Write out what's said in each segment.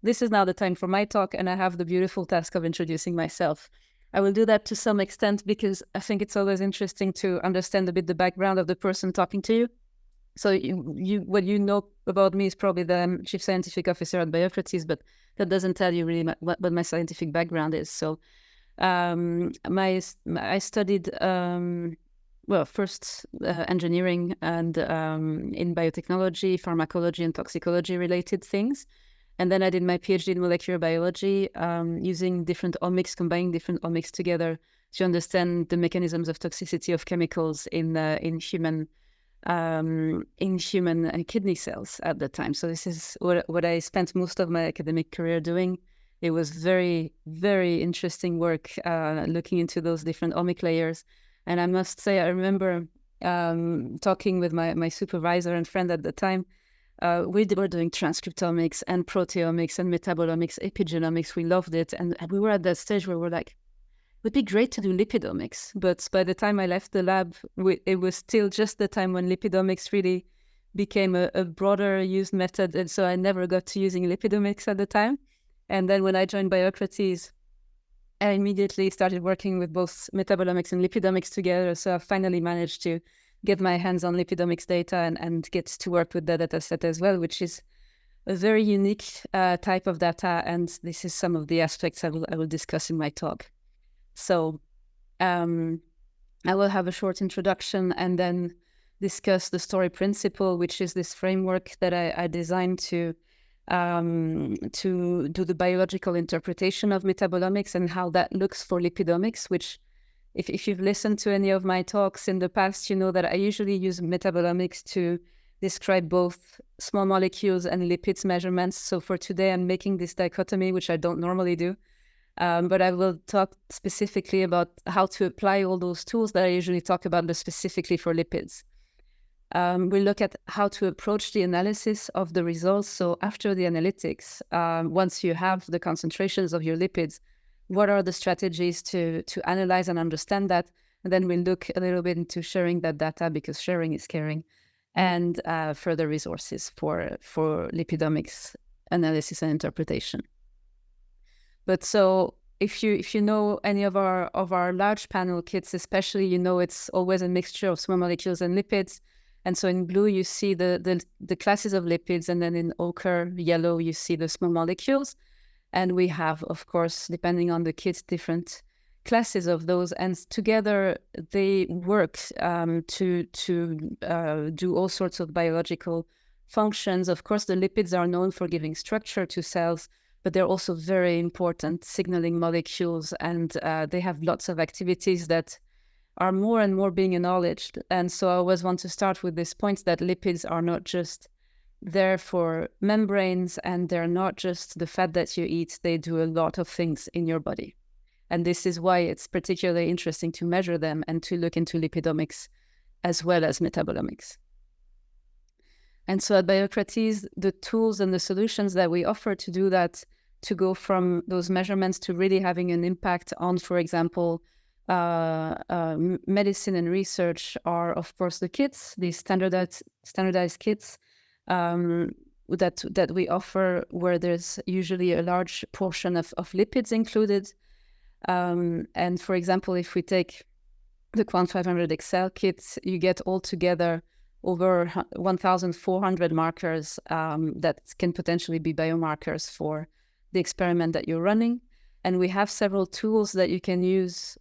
this is now the time for my talk, and I have the beautiful task of introducing myself. I will do that to some extent because I think it's always interesting to understand a bit the background of the person talking to you. So what you know about me is probably that I'm Chief Scientific Officer at Biocrates, but that doesn't tell you really what my scientific background is. So I studied first engineering and in biotechnology, pharmacology, and toxicology related things. And then I did my Ph.D. in molecular biology using different omics, combining different omics together to understand the mechanisms of toxicity of chemicals in human kidney cells at the time. So this is what I spent most of my academic career doing. It was very, very interesting work looking into those different omic layers. And I must say, I remember talking with my supervisor and friend at the time. We were doing transcriptomics and proteomics and metabolomics, epigenomics. We loved it. And we were at that stage where we're like, it would be great to do lipidomics. But by the time I left the lab, it was still just the time when lipidomics really became a broader used method. And so I never got to using lipidomics at the time. And then when I joined Biocrates, I immediately started working with both metabolomics and lipidomics together. So I finally managed to get my hands on lipidomics data and get to work with the dataset as well, which is a very unique type of data. And this is some of the aspects I will discuss in my talk. So I will have a short introduction and then discuss the story principle, which is this framework that I designed to do the biological interpretation of metabolomics and how that looks for lipidomics, which if you've listened to any of my talks in the past, you know that I usually use metabolomics to describe both small molecules and lipids measurements. So for today, I'm making this dichotomy, which I don't normally do. But I will talk specifically about how to apply all those tools that I usually talk about, but specifically for lipids. We'll look at how to approach the analysis of the results. So after the analytics, once you have the concentrations of your lipids, what are the strategies to analyze and understand that? And then we'll look a little bit into sharing that data, because sharing is caring, and further resources for lipidomics analysis and interpretation. But so if you know any of our large panel kits, especially, you know it's always a mixture of small molecules and lipids. And so in blue, you see the classes of lipids, and then in ochre, yellow, you see the small molecules. And we have, of course, depending on the kit, different classes of those. And together, they work to do all sorts of biological functions. Of course, the lipids are known for giving structure to cells, but they're also very important signaling molecules. And they have lots of activities that are more and more being acknowledged. And so I always want to start with this point that lipids are not just there for membranes, and they're not just the fat that you eat. They do a lot of things in your body. And this is why it's particularly interesting to measure them and to look into lipidomics as well as metabolomics. And so at Biocrates, the tools and the solutions that we offer to do that, to go from those measurements to really having an impact on, for example, medicine and research, are of course the kits, these standardized kits that we offer, where there's usually a large portion of lipids included. And for example, if we take the Quant 500 Excel kits, you get altogether over 1,400 markers that can potentially be biomarkers for the experiment that you're running. And we have several tools that you can use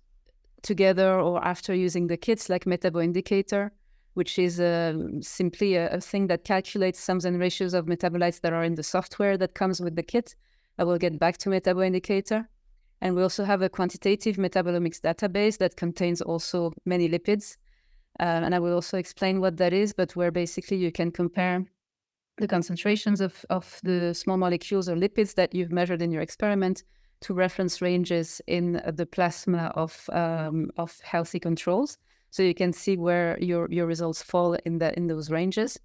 together or after using the kits, like MetaboIndicator, which is simply a thing that calculates sums and ratios of metabolites that are in the software that comes with the kit. I will get back to MetaboIndicator. And we also have a quantitative metabolomics database that contains also many lipids. And I will also explain what that is, but where basically you can compare the concentrations of the small molecules or lipids that you've measured in your experiment to reference ranges in the plasma of healthy controls. So you can see where your results fall in those ranges.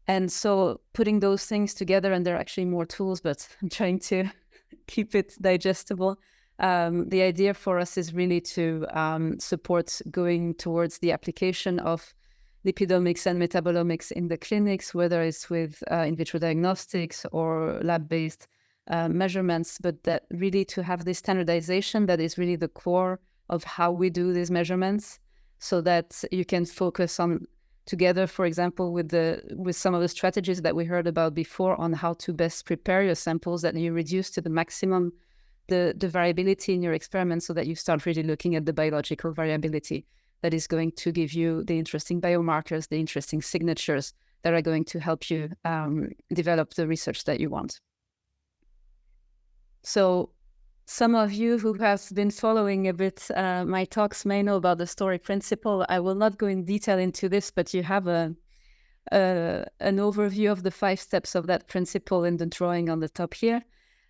And so putting those things together, and there are actually more tools, but I'm trying to keep it digestible. The idea for us is really to support going towards the application of lipidomics and metabolomics in the clinics, whether it's with in vitro diagnostics or lab-based measurements, but that really to have this standardization that is really the core of how we do these measurements, so that you can focus on together, for example, with some of the strategies that we heard about before on how to best prepare your samples, that you reduce to the maximum the variability in your experiment, so that you start really looking at the biological variability that is going to give you the interesting biomarkers, the interesting signatures that are going to help you develop the research that you want. So some of you who have been following a bit my talks may know about the story principle. I will not go in detail into this, but you have an overview of the 5 steps of that principle in the drawing on the top here.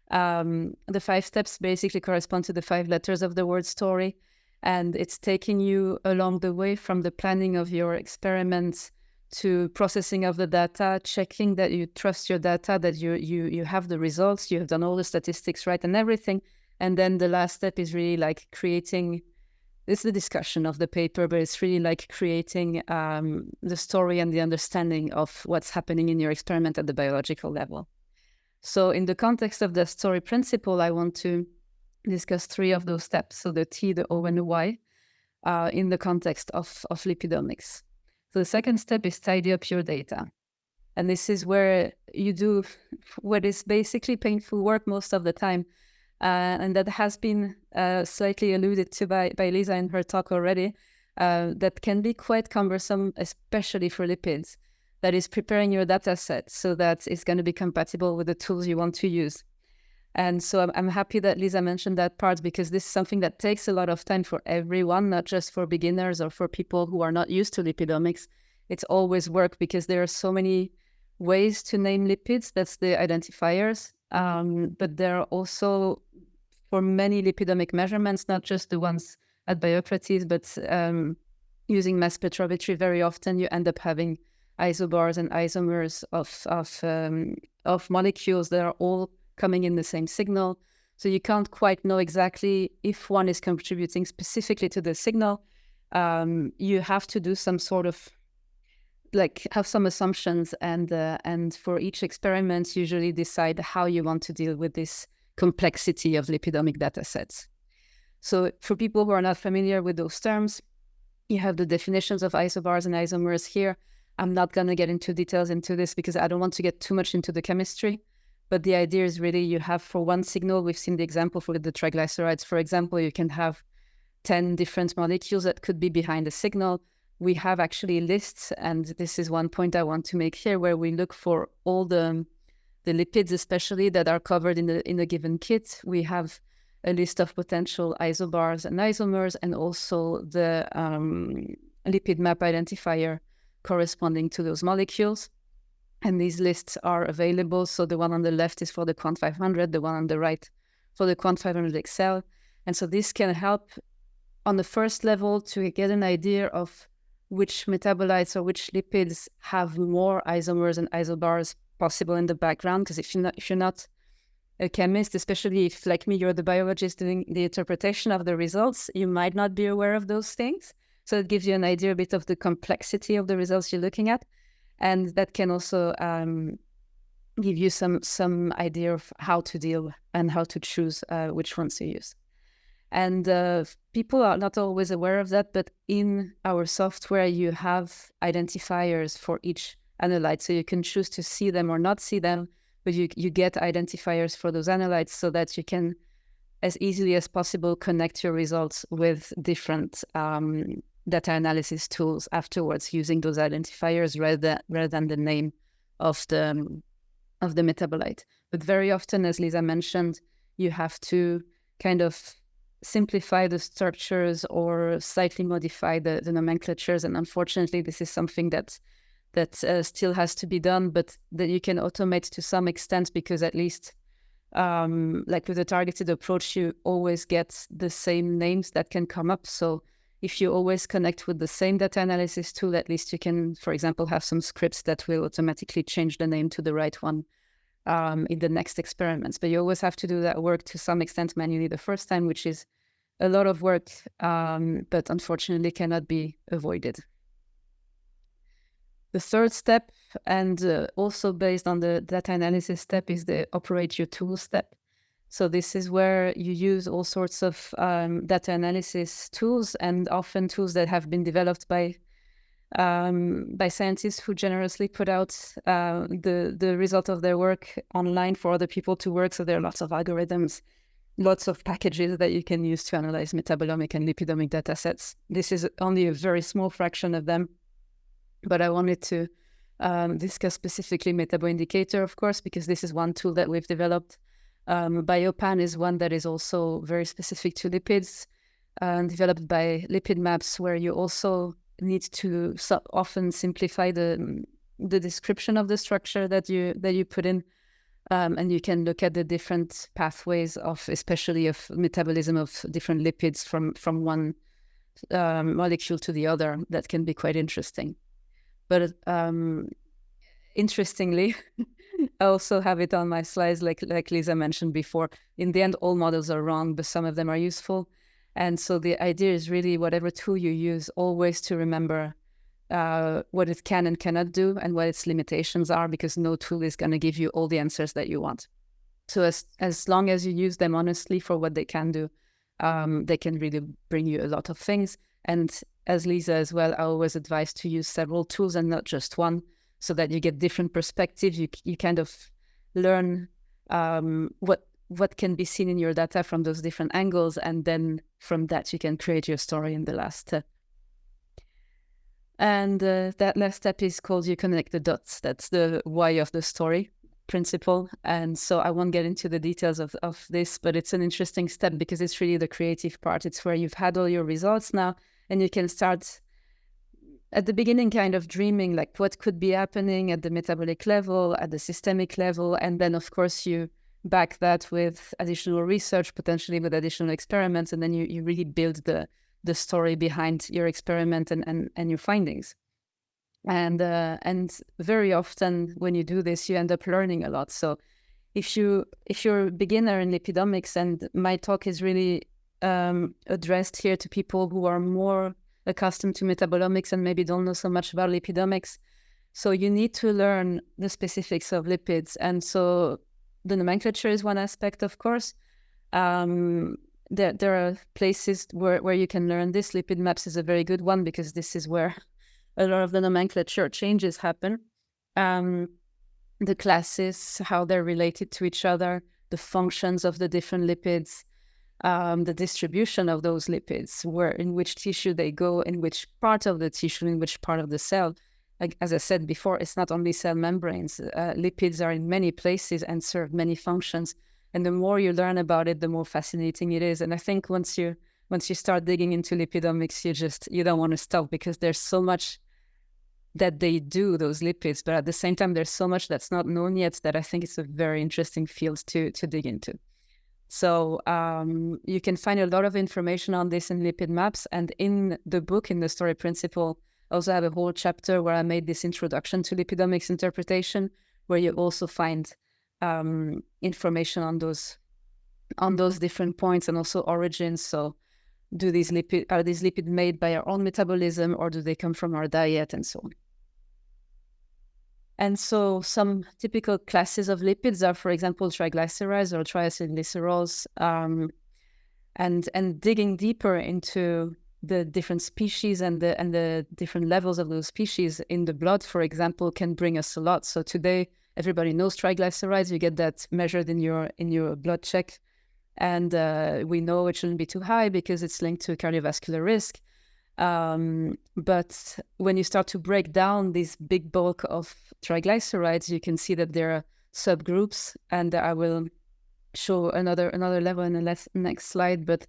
The 5 steps basically correspond to the 5 letters of the word story, and it's taking you along the way from the planning of your experiments to processing of the data, checking that you trust your data, that you have the results, you have done all the statistics right and everything. And then the last step is really like creating, it's the discussion of the paper, but it's really like creating the story and the understanding of what's happening in your experiment at the biological level. So in the context of the story principle, I want to discuss 3 of those steps. So the T, the O, and the Y in the context of lipidomics. So the second step is tidy up your data. And this is where you do what is basically painful work most of the time. And that has been slightly alluded to by Lisa in her talk already. That can be quite cumbersome, especially for lipids. That is preparing your data set so that it's going to be compatible with the tools you want to use. And so I'm happy that Lisa mentioned that part, because this is something that takes a lot of time for everyone, not just for beginners or for people who are not used to lipidomics. It's always work because there are so many ways to name lipids. That's the identifiers. But there are also, for many lipidomic measurements, not just the ones at biocrates, but using mass spectrometry, very often you end up having isobars and isomers of molecules that are all coming in the same signal. So you can't quite know exactly if one is contributing specifically to the signal. You have to do some sort of, like, have some assumptions, and for each experiment, usually decide how you want to deal with this complexity of lipidomic data sets. So for people who are not familiar with those terms, you have the definitions of isobars and isomers here. I'm not going to get into details into this because I don't want to get too much into the chemistry. But the idea is really you have, for one signal, we've seen the example for the triglycerides, for example, you can have 10 different molecules that could be behind a signal. We have actually lists, and this is one point I want to make here, where we look for all the lipids, especially that are covered in a given kit. We have a list of potential isobars and isomers, and also the lipid map identifier corresponding to those molecules. And these lists are available. So the one on the left is for the Quant 500, the one on the right for the Quant 500 XL. And so this can help on the first level to get an idea of which metabolites or which lipids have more isomers and isobars possible in the background. Because if you're not a chemist, especially if, like me, you're the biologist doing the interpretation of the results, you might not be aware of those things. So it gives you an idea a bit of the complexity of the results you're looking at. And that can also give you some idea of how to deal and how to choose which ones to use. And people are not always aware of that, but in our software, you have identifiers for each analyte. So you can choose to see them or not see them, but you get identifiers for those analytes so that you can, as easily as possible, connect your results with different data analysis tools afterwards, using those identifiers rather than the name of the metabolite. But very often, as Lisa mentioned, you have to kind of simplify the structures or slightly modify the nomenclatures. And unfortunately, this is something that still has to be done, but that you can automate to some extent, because at least like with a targeted approach, you always get the same names that can come up. So if you always connect with the same data analysis tool, at least you can, for example, have some scripts that will automatically change the name to the right one in the next experiments. But you always have to do that work to some extent manually the first time, which is a lot of work, but unfortunately cannot be avoided. The third step, and also based on the data analysis step, is the operate your tool step. So this is where you use all sorts of data analysis tools, and often tools that have been developed by scientists who generously put out the result of their work online for other people to work. So there are lots of algorithms, lots of packages that you can use to analyze metabolomic and lipidomic data sets. This is only a very small fraction of them, but I wanted to discuss specifically MetaboIndicator, of course, because this is one tool that we've developed. Biopan is one that is also very specific to lipids, developed by Lipid Maps, where you also need to often simplify the description of the structure that you put in, and you can look at the different pathways of, especially of metabolism of different lipids from one molecule to the other. That can be quite interesting. But interestingly, I also have it on my slides, like Lisa mentioned before. In the end, all models are wrong, but some of them are useful. And so the idea is really, whatever tool you use, always to remember what it can and cannot do and what its limitations are, because no tool is going to give you all the answers that you want. So as long as you use them honestly for what they can do, they can really bring you a lot of things. And as Lisa as well, I always advise to use several tools and not just one, so that you get different perspectives. You kind of learn what can be seen in your data from those different angles, and then from that you can create your story in the last step. And that last step is called you connect the dots. That's the why of the story principle. And so I won't get into the details of this, but it's an interesting step because it's really the creative part. It's where you've had all your results now, and you can start at the beginning kind of dreaming like what could be happening at the metabolic level, at the systemic level, and then of course you back that with additional research, potentially with additional experiments, and then you really build the story behind your experiment and your findings. And very often when you do this, you end up learning a lot. So if you're a beginner in lipidomics, and my talk is really addressed here to people who are more accustomed to metabolomics and maybe don't know so much about lipidomics, so you need to learn the specifics of lipids. And so the nomenclature is one aspect, of course. There are places where you can learn this. Lipid Maps is a very good one, because this is where a lot of the nomenclature changes happen. The classes, how they're related to each other, the functions of the different lipids, the distribution of those lipids, where in which tissue they go, in which part of the tissue, in which part of the cell. Like, as I said before, it's not only cell membranes. Lipids are in many places and serve many functions. And the more you learn about it, the more fascinating it is. And I think once you start digging into lipidomics, you don't want to stop, because there's so much that they do, those lipids, but at the same time, there's so much that's not known yet that I think it's a very interesting field to dig into. So you can find a lot of information on this in Lipid Maps, and in the book, in the story principle, I also have a whole chapter where I made this introduction to lipidomics interpretation, where you also find information on those different points and also origins. So are these lipids made by our own metabolism, or do they come from our diet, and so on. And so some typical classes of lipids are, for example, triglycerides or triacylglycerols, and digging deeper into the different species and the different levels of those species in the blood, for example, can bring us a lot. So today, everybody knows triglycerides. You get that measured in your blood check. And we know it shouldn't be too high because it's linked to cardiovascular risk. But when you start to break down this big bulk of triglycerides, you can see that there are subgroups, and I will show another level in the next slide. But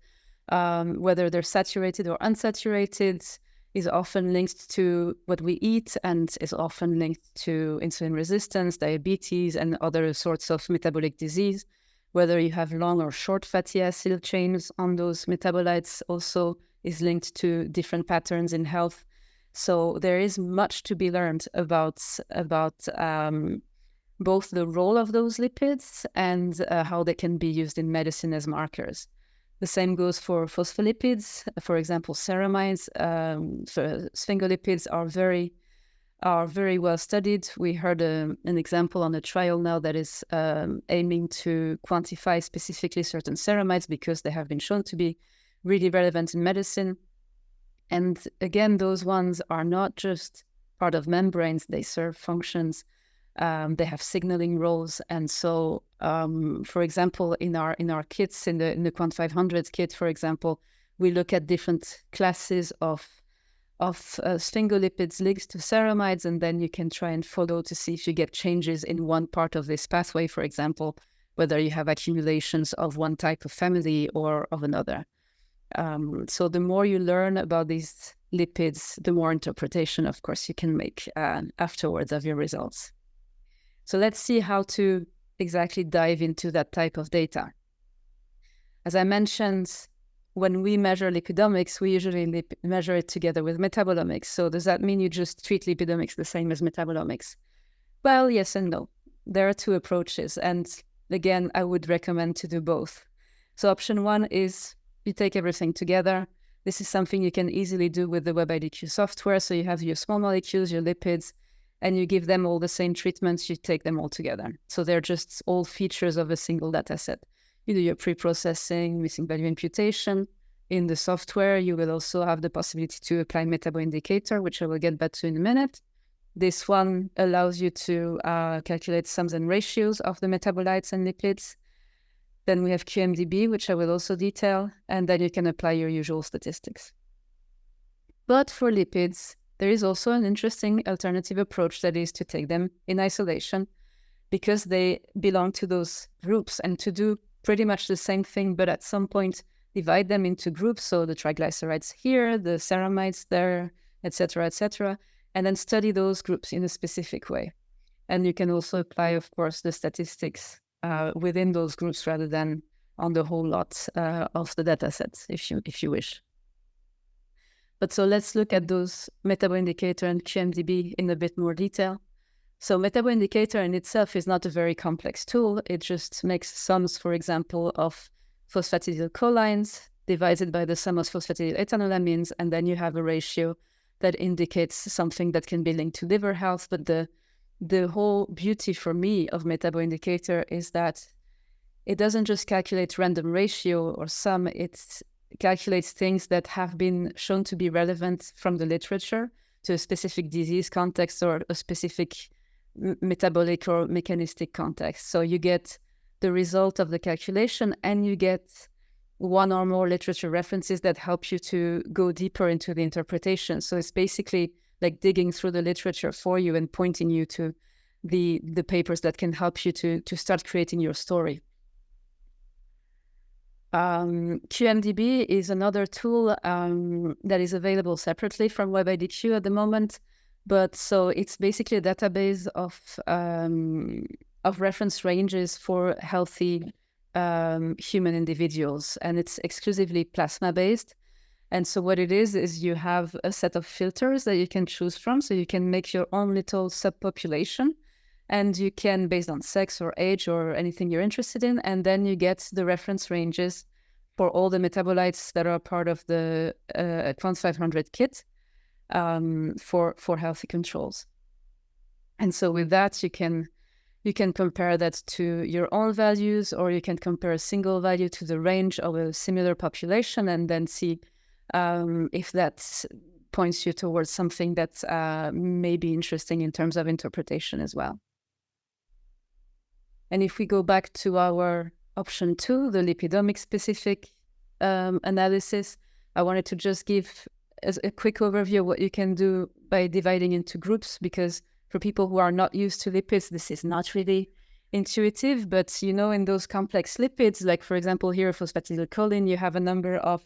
whether they're saturated or unsaturated is often linked to what we eat, and is often linked to insulin resistance, diabetes, and other sorts of metabolic disease. Whether you have long or short fatty acid chains on those metabolites also is linked to different patterns in health. So there is much to be learned about both the role of those lipids and how they can be used in medicine as markers. The same goes for phospholipids. For example, ceramides, sphingolipids are very are very well studied. We heard an example on a trial now that is aiming to quantify specifically certain ceramides because they have been shown to be really relevant in medicine. And again, those ones are not just part of membranes, they serve functions. They have signaling roles, and so, for example, in our kits, in the Quant 500 kit, for example, we look at different classes of sphingolipids linked to ceramides, and then you can try and follow to see if you get changes in one part of this pathway, for example, whether you have accumulations of one type of family or of another. So the more you learn about these lipids, the more interpretation, of course, you can make afterwards of your results. So let's see how to exactly dive into that type of data. As I mentioned, when we measure lipidomics, we usually measure it together with metabolomics. So does that mean you just treat lipidomics the same as metabolomics? Well, yes and no. There are two approaches. And again, I would recommend to do both. So option one is you take everything together. This is something you can easily do with the WebIDQ software. So you have your small molecules, your lipids, and you give them all the same treatments, you take them all together. So they're just all features of a single data set. You do your pre-processing, missing value imputation. In the software, you will also have the possibility to apply metaboindicator, which I will get back to in a minute. This one allows you to calculate sums and ratios of the metabolites and lipids. Then we have QMDB, which I will also detail, and then you can apply your usual statistics. But for lipids, there is also an interesting alternative approach, that is to take them in isolation, because they belong to those groups, and to do pretty much the same thing, but at some point divide them into groups. So the triglycerides here, the ceramides there, etc., and then study those groups in a specific way. And you can also apply, of course, the statistics within those groups rather than on the whole lot of the data sets, if you wish. But so let's look at those metaboindicator and QMDB in a bit more detail. So metaboindicator in itself is not a very complex tool. It just makes sums, for example, of phosphatidylcholines divided by the sum of phosphatidyletanolamines, and then you have a ratio that indicates something that can be linked to liver health. But the whole beauty for me of metaboindicator is that it doesn't just calculate random ratio or sum, it calculates things that have been shown to be relevant from the literature to a specific disease context or a specific metabolic or mechanistic context. So you get the result of the calculation, and you get one or more literature references that help you to go deeper into the interpretation. So it's basically like digging through the literature for you and pointing you to the papers that can help you to start creating your story. QMDB is another tool that is available separately from WebIDQ at the moment. But so it's basically a database of reference ranges for healthy human individuals, and it's exclusively plasma-based. And so what it is you have a set of filters that you can choose from, so you can make your own little subpopulation, and you can, based on sex or age or anything you're interested in, and then you get the reference ranges for all the metabolites that are part of the Quant 500 kit for healthy controls. And so with that, you can compare that to your own values, or you can compare a single value to the range of a similar population, and then see if that points you towards something that may be interesting in terms of interpretation as well. And if we go back to our option 2, the lipidomic specific analysis, I wanted to just give a quick overview of what you can do by dividing into groups, because for people who are not used to lipids, this is not really intuitive. But, in those complex lipids, like, for example, here, phosphatidylcholine, you have a number of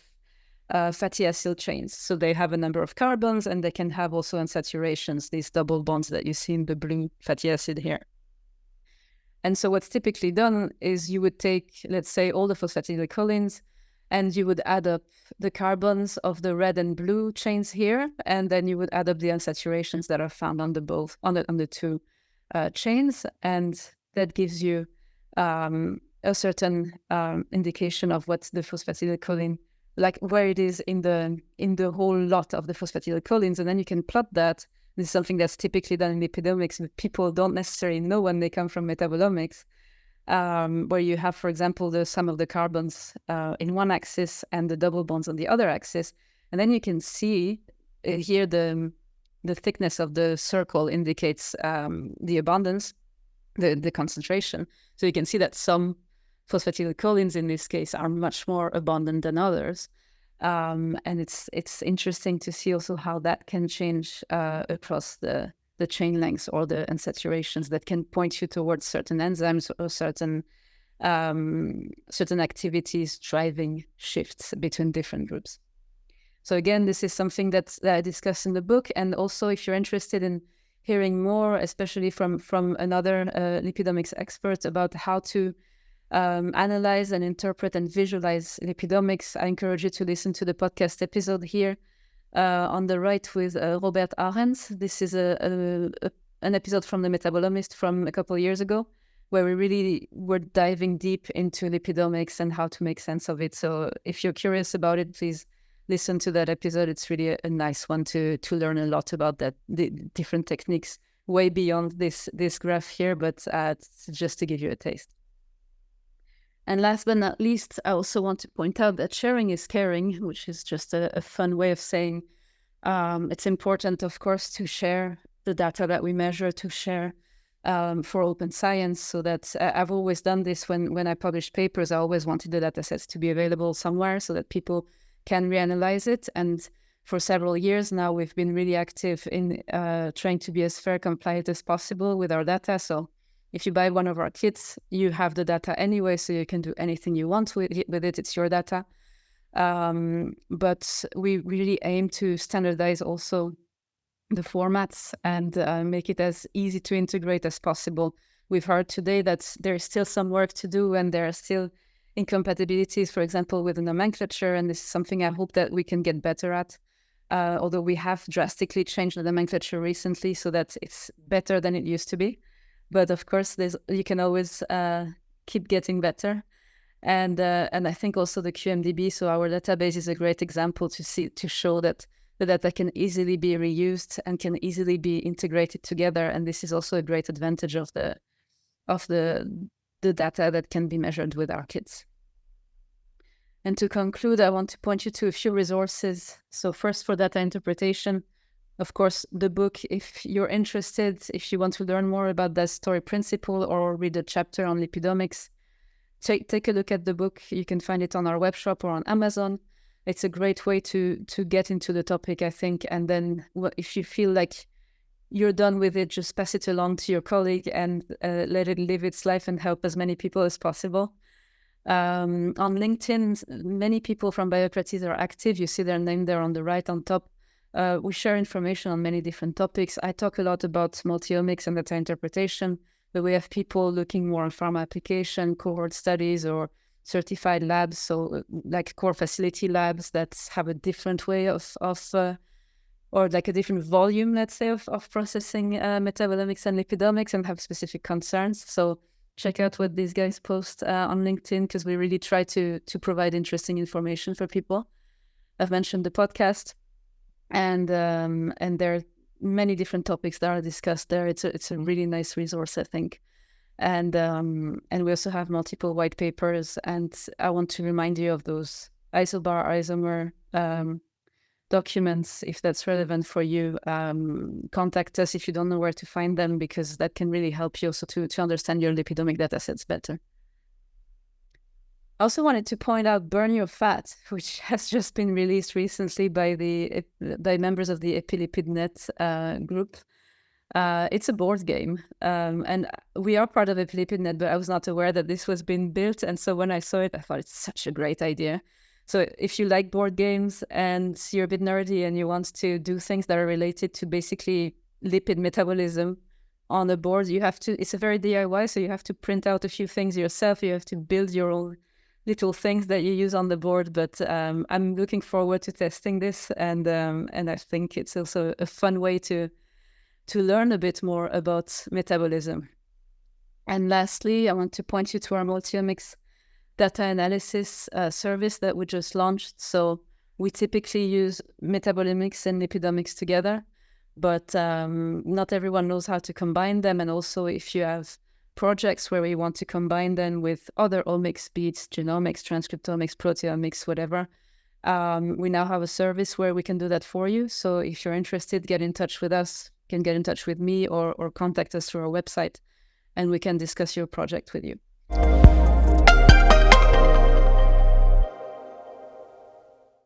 fatty acyl chains. So they have a number of carbons, and they can have also unsaturations, these double bonds that you see in the blue fatty acid here. And so what's typically done is you would take, let's say, all the phosphatidylcholines, and you would add up the carbons of the red and blue chains here, and then you would add up the unsaturations that are found on the two chains, and that gives you a certain indication of what the phosphatidylcholine, like where it is in the whole lot of the phosphatidylcholines, and then you can plot that This is something that's typically done in lipidomics, but people don't necessarily know when they come from metabolomics, where you have, for example, the sum of the carbons in one axis and the double bonds on the other axis. And then you can see here the thickness of the circle indicates the abundance, the concentration. So you can see that some phosphatidylcholines in this case are much more abundant than others. And it's interesting to see also how that can change across the chain lengths or the unsaturations that can point you towards certain enzymes or certain activities driving shifts between different groups. So again, this is something that I discuss in the book. And also, if you're interested in hearing more, especially from another lipidomics expert about how to analyze and interpret and visualize lipidomics, I encourage you to listen to the podcast episode here on the right with Robert Arends. This is an episode from the Metabolomist from a couple of years ago, where we really were diving deep into lipidomics and how to make sense of it. So if you're curious about it, please listen to that episode. It's really a nice one to learn a lot about the different techniques way beyond this graph here, but just to give you a taste. And last but not least, I also want to point out that sharing is caring, which is just a fun way of saying it's important, of course, to share the data that we measure, to share for open science. So that I've always done this when I publish papers. I always wanted the datasets to be available somewhere so that people can reanalyze it. And for several years now, we've been really active in trying to be as fair compliant as possible with our data. So if you buy one of our kits, you have the data anyway, so you can do anything you want with it. It's your data. But we really aim to standardize also the formats and make it as easy to integrate as possible. We've heard today that there's still some work to do and there are still incompatibilities, for example, with the nomenclature, and this is something I hope that we can get better at. Although we have drastically changed the nomenclature recently so that it's better than it used to be. But of course, you can always keep getting better. And I think also the QMDB, so our database, is a great example to show that the data can easily be reused and can easily be integrated together. And this is also a great advantage of the data that can be measured with our kits. And to conclude, I want to point you to a few resources. So first, for data interpretation, of course, the book, if you're interested, if you want to learn more about the story principle or read a chapter on lipidomics, take a look at the book. You can find it on our web shop or on Amazon. It's a great way to get into the topic, I think. And then if you feel like you're done with it, just pass it along to your colleague and let it live its life and help as many people as possible. On LinkedIn, many people from biocrates are active. You see their name there on the right on top. We share information on many different topics. I talk a lot about multiomics and data interpretation, but we have people looking more on pharma application, cohort studies, or certified labs, so like core facility labs that have a different way of or like a different volume, let's say, of processing metabolomics and lipidomics and have specific concerns. So check out what these guys post on LinkedIn, because we really try to provide interesting information for people. I've mentioned the podcast, and there are many different topics that are discussed there. It's a really nice resource, I think. And we also have multiple white papers, and I want to remind you of those isobar, isomer documents. If that's relevant for you, contact us if you don't know where to find them, because that can really help you also to understand your lipidomic datasets better. I also wanted to point out Burn Your Fat, which has just been released recently by members of the EpilipidNet group. It's a board game, and we are part of EpilipidNet, but I was not aware that this was being built. And so when I saw it, I thought it's such a great idea. So if you like board games and you're a bit nerdy and you want to do things that are related to basically lipid metabolism on a board, it's a very DIY, so you have to print out a few things yourself. You have to build your own little things that you use on the board. But I'm looking forward to testing this, and I think it's also a fun way to learn a bit more about metabolism. And lastly, I want to point you to our multiomics data analysis service that we just launched. So we typically use metabolomics and lipidomics together, but not everyone knows how to combine them. And also, if you have projects where we want to combine them with other omics, be it genomics, transcriptomics, proteomics, whatever, we now have a service where we can do that for you. So if you're interested, get in touch with us, you can get in touch with me or contact us through our website, and we can discuss your project with you.